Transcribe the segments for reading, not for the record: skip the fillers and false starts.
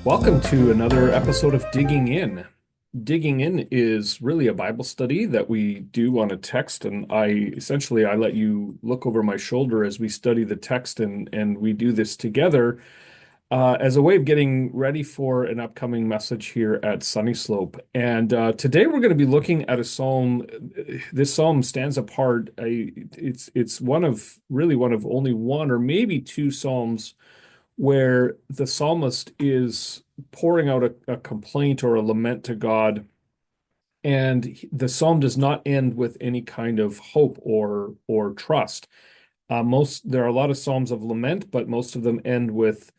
Welcome to another episode of Digging In. Digging In is really a Bible study that we do on a text, and I let you look over my shoulder as we study the text, and we do this together as a way of getting ready for an upcoming message here at Sunny Slope. And today we're going to be looking at a psalm. This psalm stands apart. It's one of only one or maybe two psalms where the psalmist is pouring out a complaint or a lament to God, and the psalm does not end with any kind of hope or trust. There are a lot of psalms of lament, but most of them end with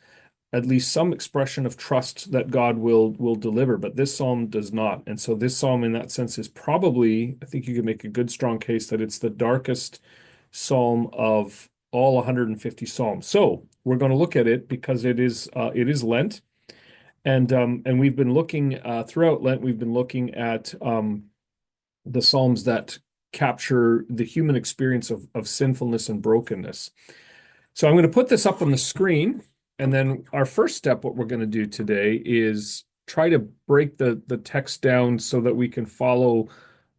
at least some expression of trust that God will deliver. But this psalm does not, and so this psalm, in that sense, is probably, I think you could make a good strong case that it's the darkest psalm of all 150 psalms. So we're going to look at it because it is Lent, and we've been looking throughout Lent. We've been looking at the psalms that capture the human experience of sinfulness and brokenness. So I'm going to put this up on the screen, and then our first step, what we're going to do today, is try to break the text down so that we can follow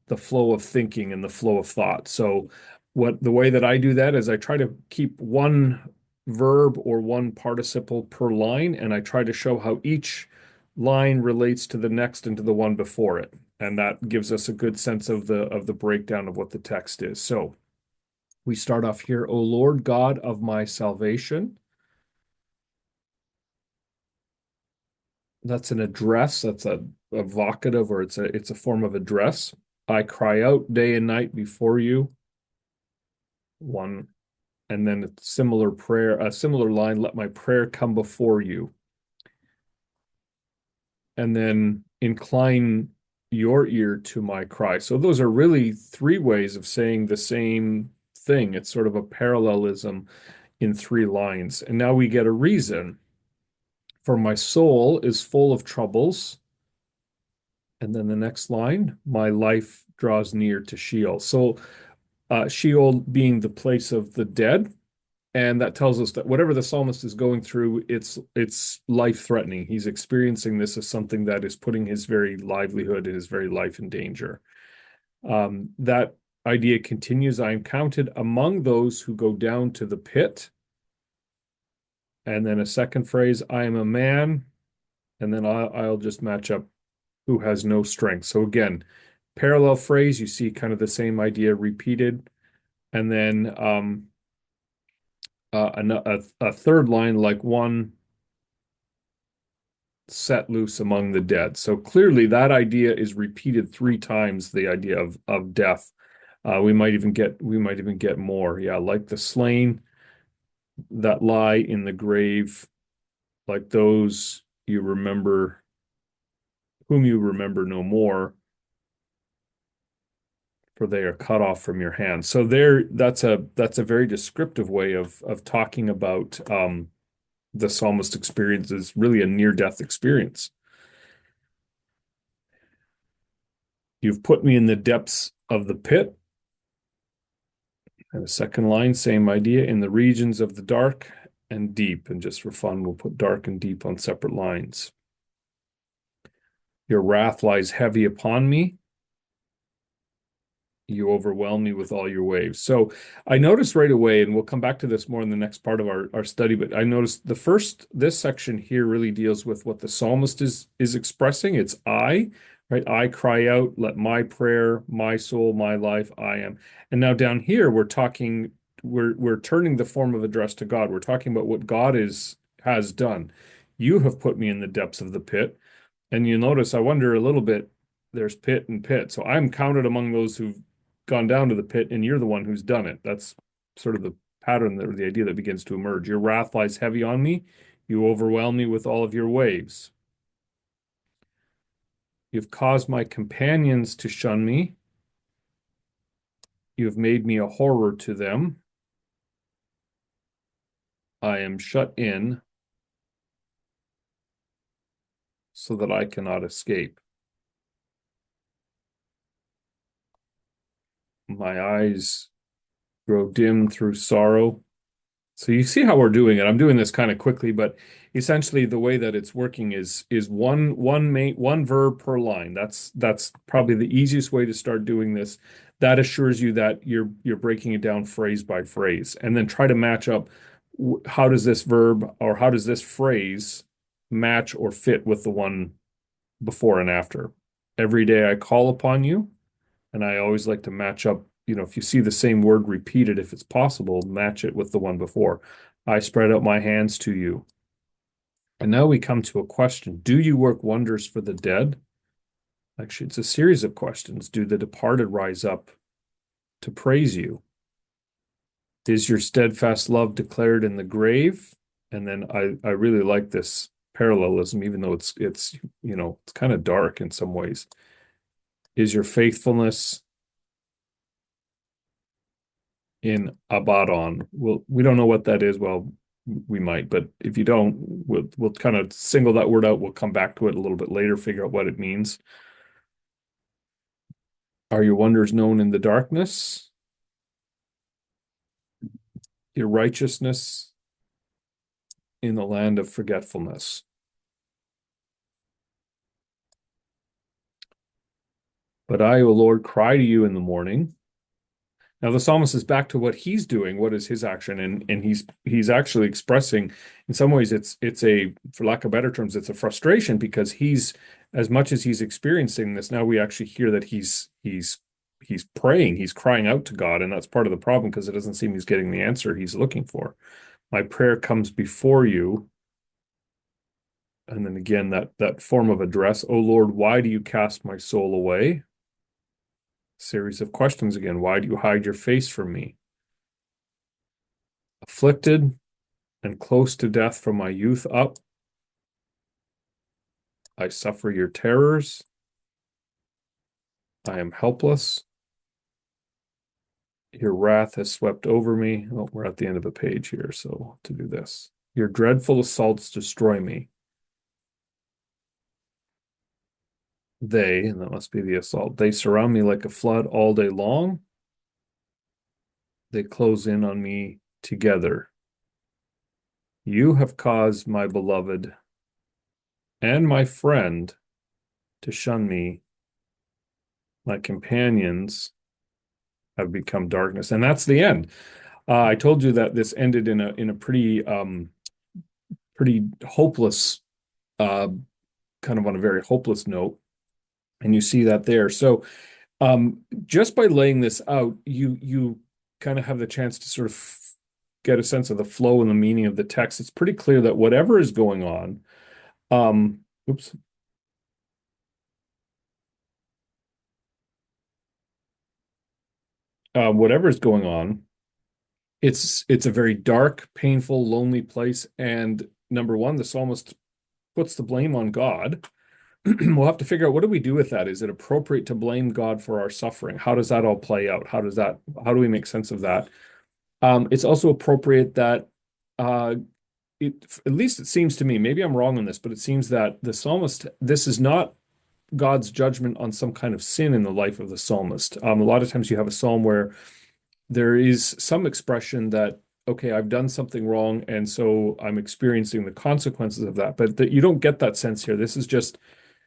the flow of thinking and the flow of thought. So the way that I do that is I try to keep one verb or one participle per line, and I try to show how each line relates to the next and to the one before it. And that gives us a good sense of the breakdown of what the text is. So we start off here, O Lord God of my salvation. That's an address. That's a vocative, or it's a form of address. I cry out day and night before you. One, and then a similar prayer, a similar line, let my prayer come before you. And then incline your ear to my cry. So those are really three ways of saying the same thing. It's sort of a parallelism in three lines. And now we get a reason. For my soul is full of troubles. And then the next line, my life draws near to Sheol. So Sheol being the place of the dead. And that tells us that whatever the psalmist is going through, it's life-threatening. He's experiencing this as something that is putting his very livelihood and his very life in danger. That idea continues. I am counted among those who go down to the pit. And then a second phrase, I am a man. And then I'll just match up who has no strength. So again, parallel phrase, you see kind of the same idea repeated. And then a third line, like one set loose among the dead. So clearly that idea is repeated three times, the idea of death. We might even get more. Yeah, like the slain that lie in the grave, like those you remember, whom you remember no more, for they are cut off from your hand. So that's a very descriptive way of talking about the psalmist experience is really a near-death experience. You've put me in the depths of the pit. And the second line, same idea, in the regions of the dark and deep. And just for fun, we'll put dark and deep on separate lines. Your wrath lies heavy upon me. You overwhelm me with all your waves. So I noticed right away, and we'll come back to this more in the next part of our study, but I noticed this section here really deals with what the psalmist is expressing. It's I, right? I cry out, let my prayer, my soul, my life, I am. And now down here, we're turning the form of address to God. We're talking about what God has done. You have put me in the depths of the pit. And you notice, I wonder a little bit, there's pit and pit. So I'm counted among those who've gone down to the pit, and you're the one who's done it. That's sort of the pattern or the idea that begins to emerge. Your wrath lies heavy on me. You overwhelm me with all of your waves. You've caused my companions to shun me. You have made me a horror to them. I am shut in so that I cannot escape. My eyes grow dim through sorrow. So you see how we're doing it. I'm doing this kind of quickly, but essentially the way that it's working is one verb per line. That's probably the easiest way to start doing this. That assures you that you're breaking it down phrase by phrase, and then try to match up how does this verb or how does this phrase match or fit with the one before and after. Every day I call upon you, and I always like to match up, if you see the same word repeated, if it's possible, match it with the one before. I spread out my hands to you. And now we come to a question. Do you work wonders for the dead? Actually, it's a series of questions. Do the departed rise up to praise you? Is your steadfast love declared in the grave? And then I really like this parallelism, even though it's kind of dark in some ways. Is your faithfulness in Abaddon? We don't know what that is. Well, we might, but if you don't, we'll kind of single that word out. We'll come back to it a little bit later, figure out what it means. Are your wonders known in the darkness? Your righteousness in the land of forgetfulness. But I, O Lord, cry to you in the morning. Now the psalmist is back to what he's doing. What is his action? And he's actually expressing, in some ways, it's a, for lack of better terms, it's a frustration because he's, as much as he's experiencing this, now we actually hear that he's praying, he's crying out to God, and that's part of the problem because it doesn't seem he's getting the answer he's looking for. My prayer comes before you. And then again, that form of address, O Lord, why do you cast my soul away? Series of questions again. Why do you hide your face from me? Afflicted and close to death from my youth up. I suffer your terrors. I am helpless. Your wrath has swept over me. Oh, we're at the end of a page here, so to do this. Your dreadful assaults destroy me. They, and that must be the assault, they surround me like a flood all day long. They close in on me together. You have caused my beloved and my friend to shun me. My companions have become darkness. And that's the end. I told you that this ended in a pretty hopeless, uh, kind of on a very hopeless note. And you see that there. So just by laying this out, you kind of have the chance to sort of get a sense of the flow and the meaning of the text. It's pretty clear that whatever is going on, oops. Whatever is going on, it's a very dark, painful, lonely place. And number one, the psalmist puts the blame on God. We'll have to figure out what do we do with that? Is it appropriate to blame God for our suffering? How does that all play out? How do we make sense of that? It's also appropriate that at least it seems to me, maybe I'm wrong on this, but it seems that the psalmist, this is not God's judgment on some kind of sin in the life of the psalmist. A lot of times you have a psalm where there is some expression that, okay, I've done something wrong, and so I'm experiencing the consequences of that. But that you don't get that sense here. This is just,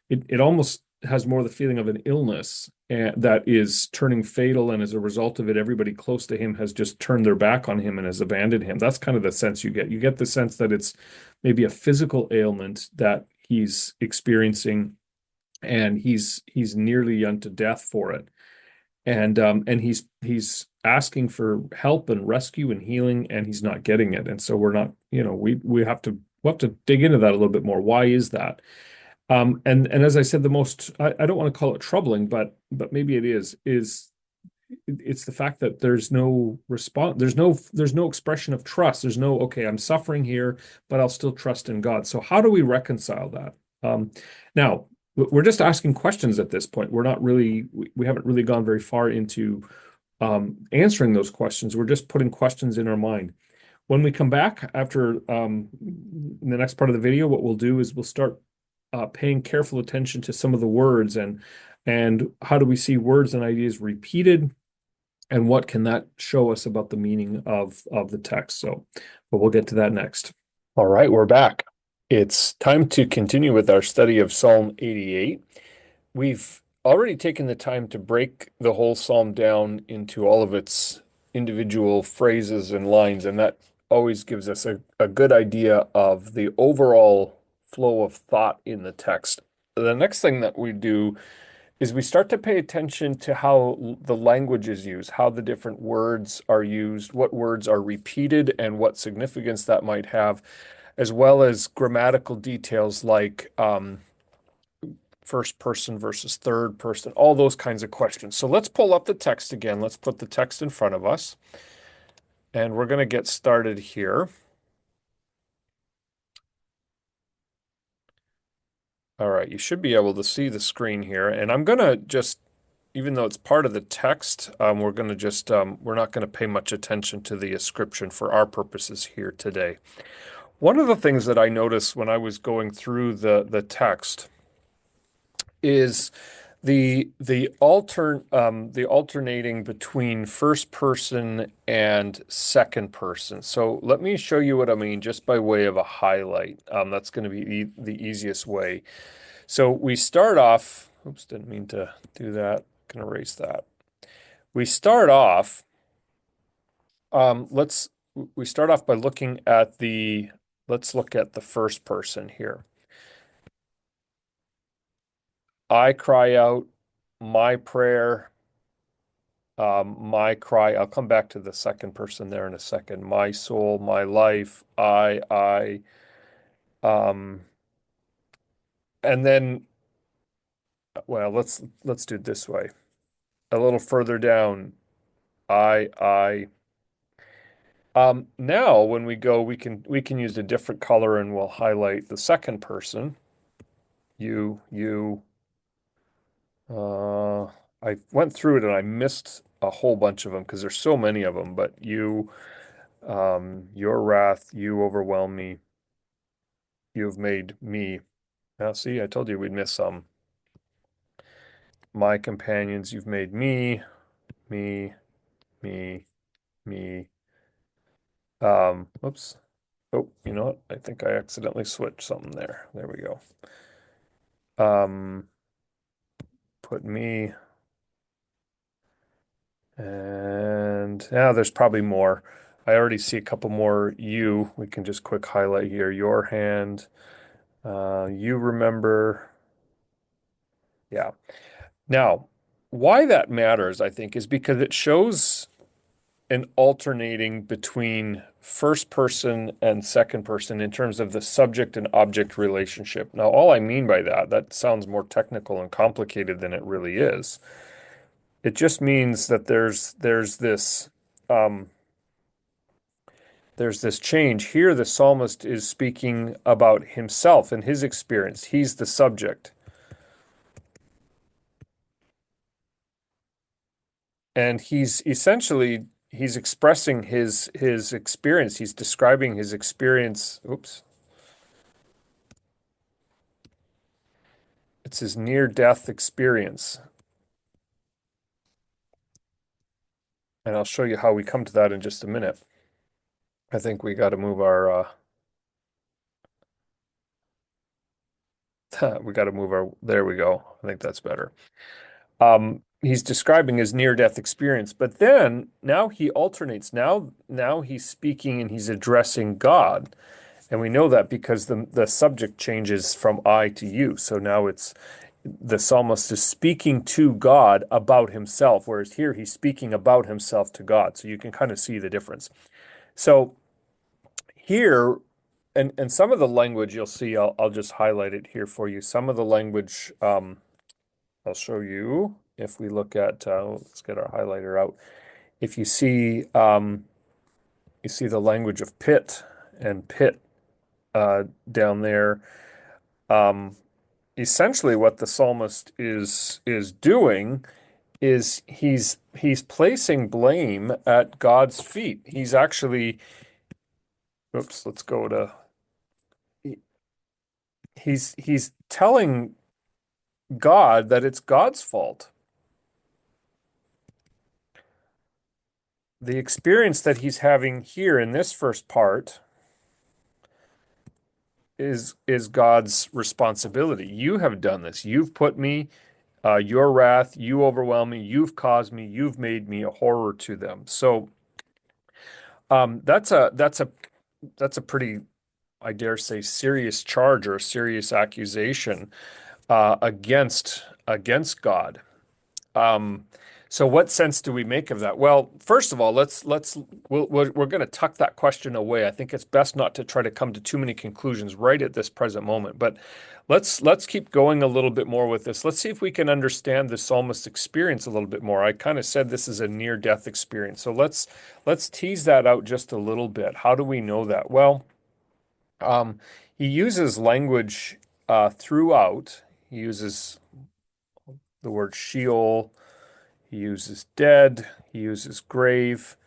it almost has more the feeling of an illness that is turning fatal, and as a result of it, everybody close to him has just turned their back on him and has abandoned him. That's kind of the sense you get. You get the sense that it's maybe a physical ailment that he's experiencing, and he's nearly unto death for it. And he's asking for help and rescue and healing, and he's not getting it. And so we're not, we'll have to dig into that a little bit more. Why is that? And as I said, the most I don't want to call it troubling, but maybe it is it's the fact that there's no response, there's no expression of trust. There's no, okay, I'm suffering here, but I'll still trust in God. So how do we reconcile that? Now we're just asking questions at this point. We're not really, we haven't really gone very far into answering those questions. We're just putting questions in our mind. When we come back after in the next part of the video, what we'll do is we'll start paying careful attention to some of the words and how do we see words and ideas repeated, and what can that show us about the meaning of the text. So, but we'll get to that next. All right, we're back. It's time to continue with our study of Psalm 88. We've already taken the time to break the whole psalm down into all of its individual phrases and lines, and that always gives us a good idea of the overall flow of thought in the text. The next thing that we do is we start to pay attention to how the language is used, how the different words are used, what words are repeated, and what significance that might have, as well as grammatical details like first person versus third person, all those kinds of questions. So let's pull up the text again. Let's put the text in front of us, and we're going to get started here. All right, you should be able to see the screen here, and I'm going to just, even though it's part of the text, we're going to just, we're not going to pay much attention to the ascription for our purposes here today. One of the things that I noticed when I was going through the text is the alternating between first person and second person. So let me show you what I mean just by way of a highlight. That's going to be the easiest way. So we start off, oops, didn't mean to do that. Can erase that. We start off, let's we start off by looking at let's look at the first person here. I cry out, my prayer, my cry. I'll come back to the second person there in a second. My soul, my life, um, and then, well, let's do it this way. A little further down, I. Now when we go, we can use a different color and we'll highlight the second person. You. Uh, I went through it and I missed a whole bunch of them because there's so many of them. But your wrath, you overwhelm me. You have made me. Now, see, I told you we'd miss some. My companions, you've made me, me, me. Oops. Oh, you know what? I think I accidentally switched something there. There we go. Um, put me, and yeah, there's probably more. I already see a couple more you. We can just quick highlight here. Your hand. You remember. Yeah. Now, why that matters, I think, is because it shows an alternating between first person and second person in terms of the subject and object relationship. Now, all I mean by that, that sounds more technical and complicated than it really is. It just means that um, there's this change. Here, the psalmist is speaking about himself and his experience. He's the subject. And he's expressing his experience. He's describing his experience. Oops. It's his near-death experience. And I'll show you how we come to that in just a minute. I think we got to move our there we go. I think that's better. He's describing his near-death experience, but then now he alternates. Now he's speaking and he's addressing God. And we know that because the subject changes from I to you. So now it's the psalmist is speaking to God about himself, whereas here he's speaking about himself to God. So you can kind of see the difference. So here, and some of the language you'll see, I'll just highlight it here for you. Some of the language I'll show you if we look at let's get our highlighter out. If you see the language of pit and pit down there. Um, Essentially what the psalmist is doing is he's placing blame at God's feet. He's actually, oops, let's go to, he's telling God that it's God's fault. the experience that he's having here in this first part is God's responsibility. You have done this. You've put me, your wrath, you overwhelm me, you've caused me, you've made me a horror to them. So that's a pretty, I dare say, serious charge or a serious accusation against God. Um, so what sense do we make of that? Well, first of all, we're going to tuck that question away. I think it's best not to try to come to too many conclusions right at this present moment. But let's keep going a little bit more with this. Let's see if we can understand the psalmist's experience a little bit more. I kind of said this is a near-death experience. So let's tease that out just a little bit. How do we know that? Well, um, he uses language throughout. He uses the word Sheol. He uses dead. He uses grave.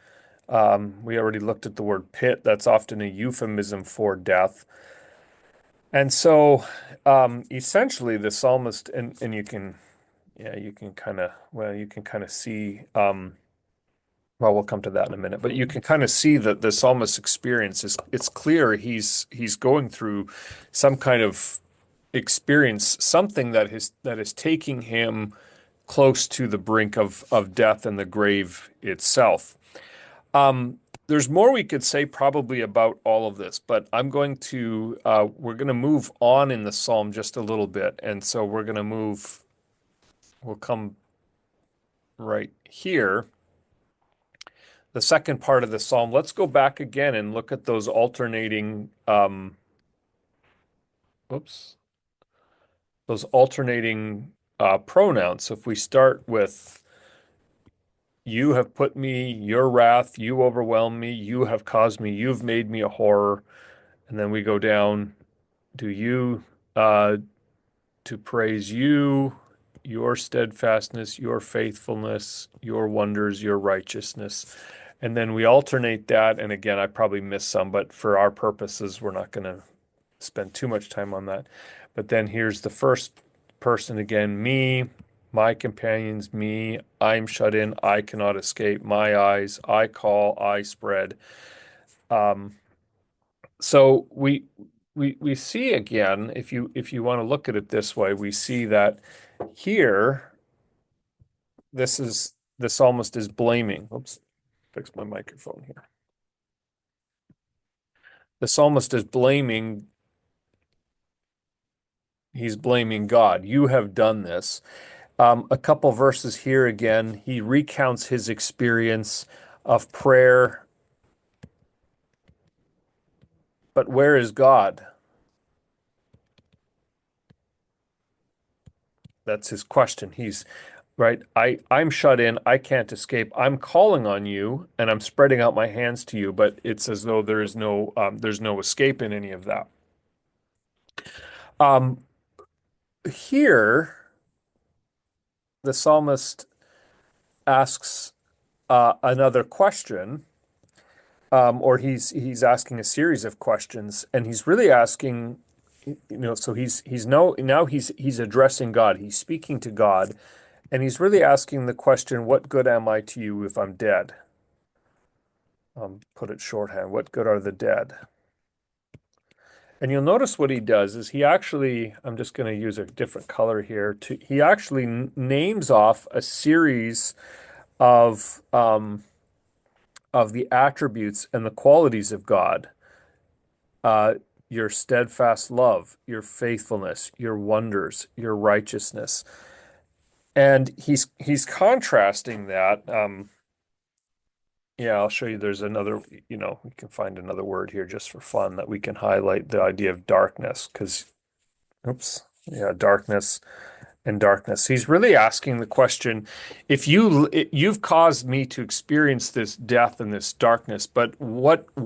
We already looked at the word pit. That's often a euphemism for death. And so, essentially, the psalmist, and you can, yeah, you can kind of, well, you can kind of see, well, we'll come to that in a minute, but you can kind of see that the psalmist's experience is, it's clear he's going through some kind of experience, something that is taking him close to the brink of death and the grave itself. There's more we could say probably about all of this, but we're going to move on in the psalm just a little bit. And so we'll come right here. The second part of the psalm, let's go back again and look at those alternating, whoops, those alternating pronouns. So if we start with, you have put me, your wrath, you overwhelm me, you have caused me, you've made me a horror. And then we go down, do you to praise you, your steadfastness, your faithfulness, your wonders, your righteousness. And then we alternate that. And again, I probably missed some, but for our purposes, we're not going to spend too much time on that. But then here's the first person again, me, my companions, me, I'm shut in, I cannot escape, my eyes, I call, I spread. So we see again, if you want to look at it this way, we see that here, the psalmist is blaming. Oops, fix my microphone here. The psalmist is blaming, he's blaming God. You have done this. A couple verses here again, he recounts his experience of prayer. But where is God? That's his question. He's right. I'm shut in. I can't escape. I'm calling on you and I'm spreading out my hands to you, but it's as though there's no escape in any of that. Um, Here, the psalmist asks another question, or he's asking a series of questions, and he's really asking, so he's addressing God. He's speaking to God, and he's really asking the question, "What good am I to you if I'm dead?" Put it shorthand. What good are the dead? And you'll notice what he does is he actually, I'm just going to use a different color here. He actually names off a series of the attributes and the qualities of God. Your steadfast love, your faithfulness, your wonders, your righteousness. And he's contrasting that. Yeah, I'll show you. There's another, we can find another word here just for fun that we can highlight the idea of darkness because, oops, yeah, darkness and darkness. He's really asking the question, if you've caused me to experience this death and this darkness, but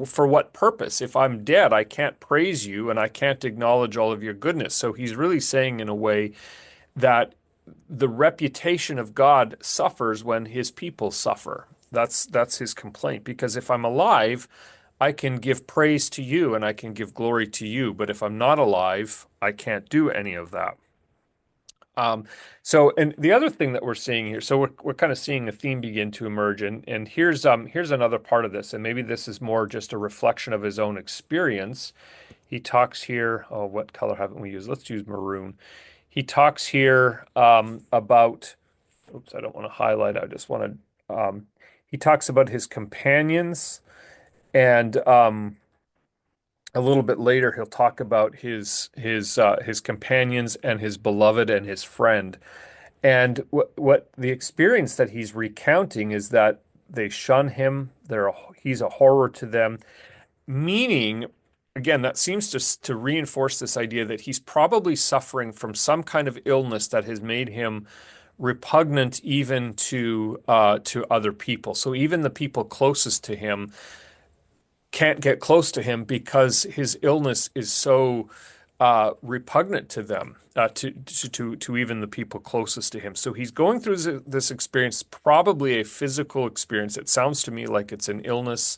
for what purpose? If I'm dead, I can't praise you and I can't acknowledge all of your goodness. So he's really saying in a way that the reputation of God suffers when his people suffer. That's his complaint. Because if I'm alive, I can give praise to you and I can give glory to you. But if I'm not alive, I can't do any of that. Um, so, and the other thing that we're seeing here, so we're kind of seeing a theme begin to emerge, and here's another part of this, and maybe this is more just a reflection of his own experience. He talks here, oh, what color haven't we used? Let's use maroon. He talks here about, oops, I don't want to highlight, I just want to, he talks about his companions, and a little bit later he'll talk about his companions and his beloved and his friend. And what the experience that he's recounting is that they shun him. He's a horror to them, meaning, again, that seems to reinforce this idea that he's probably suffering from some kind of illness that has made him repugnant even to other people. So even the people closest to him can't get close to him because his illness is so repugnant to them, to even the people closest to him. So he's going through this experience, probably a physical experience. It sounds to me like it's an illness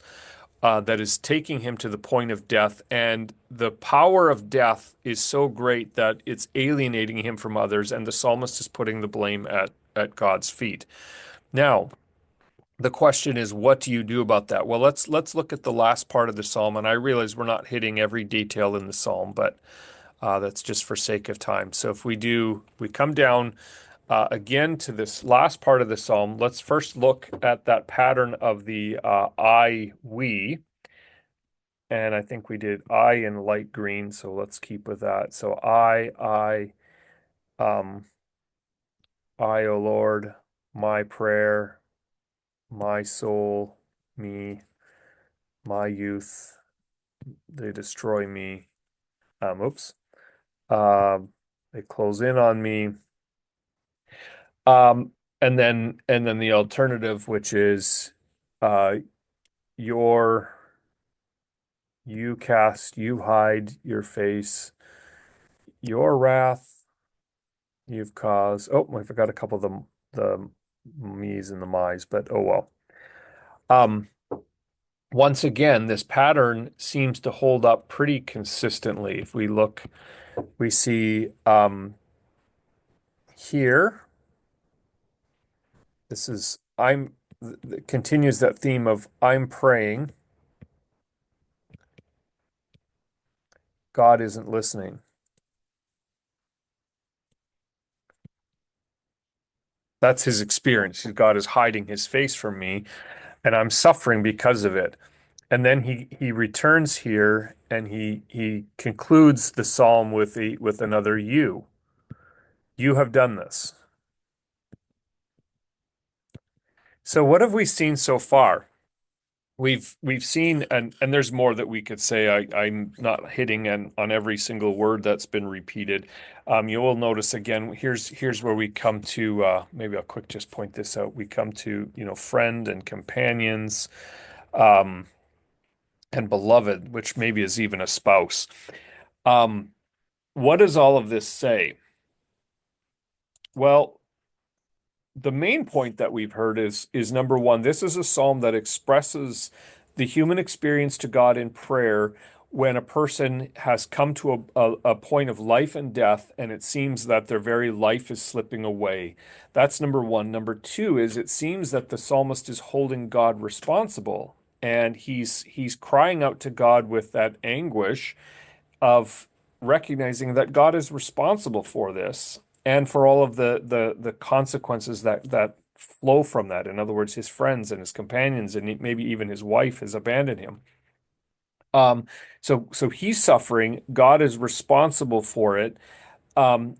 that is taking him to the point of death, and the power of death is so great that it's alienating him from others, and the psalmist is putting the blame at God's feet. Now, the question is, what do you do about that? Well, let's look at the last part of the psalm, and I realize we're not hitting every detail in the psalm, but that's just for sake of time. So if we come down again to this last part of the psalm. Let's first look at that pattern of the I, we, and I think we did I in light green, so let's keep with that. So um, I, O Lord, my prayer, my soul, me, my youth, they destroy me. Oops. Um, they close in on me. Um, and then the alternative, which is uh, your you hide your face, your wrath you've caused. Oh, I forgot a couple of the me's and the my's, but oh well. Um, Once again, this pattern seems to hold up pretty consistently. If we look, we see here, this is continues that theme of I'm praying, God isn't listening. That's his experience. God is hiding his face from me, and I'm suffering because of it. And then he returns here and he concludes the psalm with another you. You have done this. So what have we seen so far? We've seen, and there's more that we could say. I'm not hitting on every single word that's been repeated. You will notice again, here's where we come to maybe I'll quick just point this out. We come to, friend and companions, um, and beloved, which maybe is even a spouse. Um, what does all of this say? Well, the main point that we've heard is number one, this is a psalm that expresses the human experience to God in prayer when a person has come to a point of life and death, and it seems that their very life is slipping away. That's number one. Number two is it seems that the psalmist is holding God responsible, and he's crying out to God with that anguish of recognizing that God is responsible for this and for all of the consequences that flow from that. In other words, his friends and his companions and maybe even his wife has abandoned him. Um, so he's suffering. God is responsible for it. Um,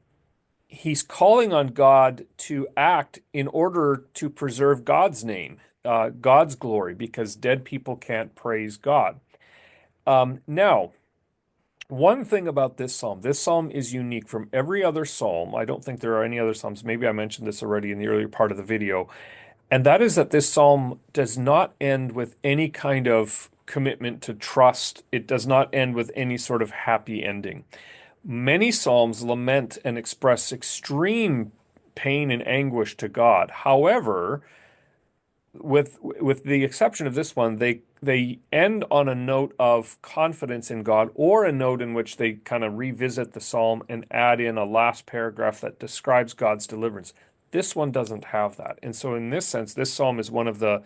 he's calling on God to act in order to preserve God's name, God's glory, because dead people can't praise God. Now, one thing about this psalm is unique from every other psalm. I don't think there are any other psalms. Maybe I mentioned this already in the earlier part of the video. And that is that this psalm does not end with any kind of commitment to trust. It does not end with any sort of happy ending. Many psalms lament and express extreme pain and anguish to God. However, with the exception of this one, they end on a note of confidence in God, or a note in which they kind of revisit the psalm and add in a last paragraph that describes God's deliverance. This one doesn't have that. And so in this sense, this psalm is one of the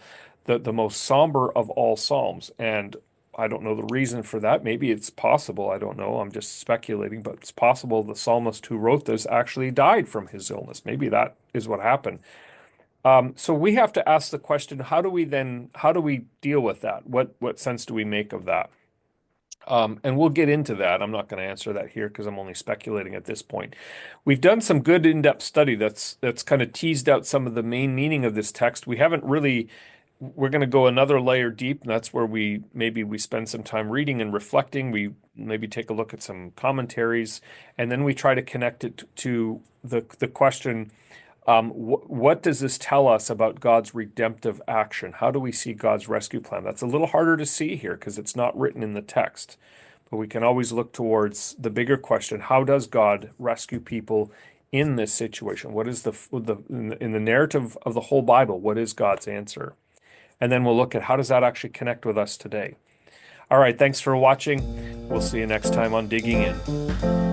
most somber of all psalms. And I don't know the reason for that. Maybe it's possible. I don't know. I'm just speculating, but it's possible the psalmist who wrote this actually died from his illness. Maybe that is what happened. So we have to ask the question, how do we deal with that? What sense do we make of that? And we'll get into that. I'm not going to answer that here because I'm only speculating at this point. We've done some good in-depth study that's kind of teased out some of the main meaning of this text. We haven't really, we're going to go another layer deep, and that's where we spend some time reading and reflecting. We maybe take a look at some commentaries, and then we try to connect it to the question. What does this tell us about God's redemptive action? How do we see God's rescue plan? That's a little harder to see here because it's not written in the text. But we can always look towards the bigger question. How does God rescue people in this situation? What is in the narrative of the whole Bible, what is God's answer? And then we'll look at how does that actually connect with us today? All right, thanks for watching. We'll see you next time on Digging In.